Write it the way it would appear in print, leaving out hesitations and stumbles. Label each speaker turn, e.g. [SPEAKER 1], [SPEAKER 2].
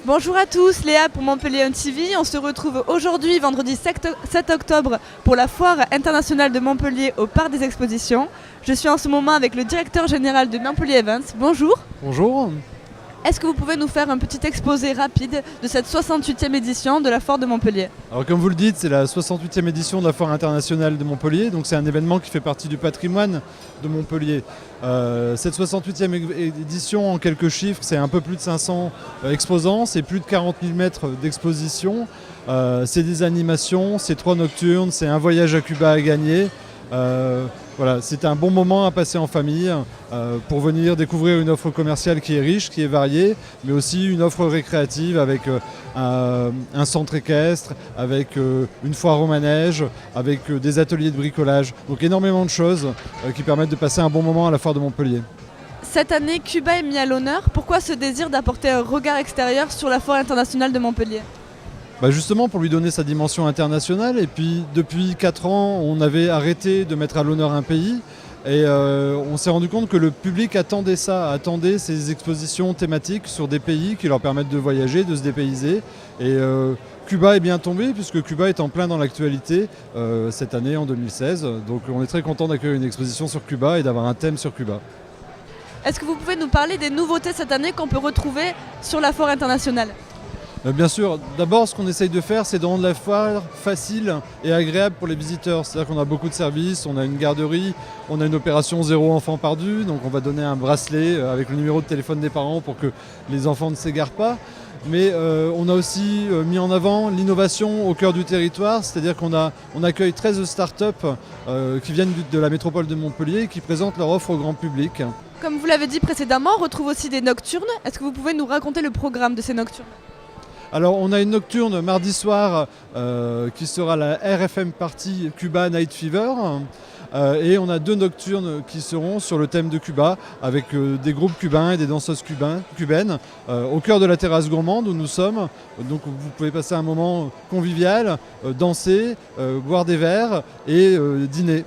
[SPEAKER 1] Bonjour à tous, Léa pour Montpellier On TV. On se retrouve aujourd'hui, vendredi 7 octobre, pour la foire internationale de Montpellier au Parc des Expositions. Je suis en ce moment avec le directeur général de Montpellier Events. Bonjour.
[SPEAKER 2] Bonjour.
[SPEAKER 1] Est-ce que vous pouvez nous faire un petit exposé rapide de cette 68e édition de la foire de Montpellier?
[SPEAKER 2] Alors comme vous le dites, c'est la 68e édition de la foire internationale de Montpellier, donc c'est un événement qui fait partie du patrimoine de Montpellier. Cette 68e édition, en quelques chiffres, c'est un peu plus de 500 exposants, c'est plus de 40 000 mètres d'exposition, c'est des animations, c'est 3 nocturnes, c'est un voyage à Cuba à gagner. Voilà, c'est un bon moment à passer en famille pour venir découvrir une offre commerciale qui est riche, qui est variée, mais aussi une offre récréative avec un centre équestre, avec une foire au manège, avec des ateliers de bricolage. Donc énormément de choses qui permettent de passer un bon moment à la foire de Montpellier.
[SPEAKER 1] Cette année, Cuba est mis à l'honneur. Pourquoi ce désir d'apporter un regard extérieur sur la foire internationale de Montpellier?
[SPEAKER 2] Justement pour lui donner sa dimension internationale, et puis depuis 4 ans on avait arrêté de mettre à l'honneur un pays et on s'est rendu compte que le public attendait ça, attendait ces expositions thématiques sur des pays qui leur permettent de voyager, de se dépayser, et Cuba est bien tombé puisque Cuba est en plein dans l'actualité cette année en 2016, donc on est très content d'accueillir une exposition sur Cuba et d'avoir un thème sur Cuba.
[SPEAKER 1] Est-ce que vous pouvez nous parler des nouveautés cette année qu'on peut retrouver sur la foire internationale?
[SPEAKER 2] Bien sûr, d'abord ce qu'on essaye de faire, c'est de rendre la foire facile et agréable pour les visiteurs. C'est-à-dire qu'on a beaucoup de services, on a une garderie, on a une opération 0 enfant perdu, donc on va donner un bracelet avec le numéro de téléphone des parents pour que les enfants ne s'égarent pas. Mais on a aussi mis en avant l'innovation au cœur du territoire, c'est-à-dire qu'on accueille 13 start-up qui viennent de la métropole de Montpellier et qui présentent leur offre au grand public.
[SPEAKER 1] Comme vous l'avez dit précédemment, on retrouve aussi des nocturnes. Est-ce que vous pouvez nous raconter le programme de ces nocturnes?
[SPEAKER 2] Alors on a une nocturne mardi soir qui sera la RFM Party Cuba Night Fever et on a 2 nocturnes qui seront sur le thème de Cuba avec des groupes cubains et des danseuses cubaines au cœur de la terrasse gourmande où nous sommes. Donc vous pouvez passer un moment convivial, danser, boire des verres et dîner.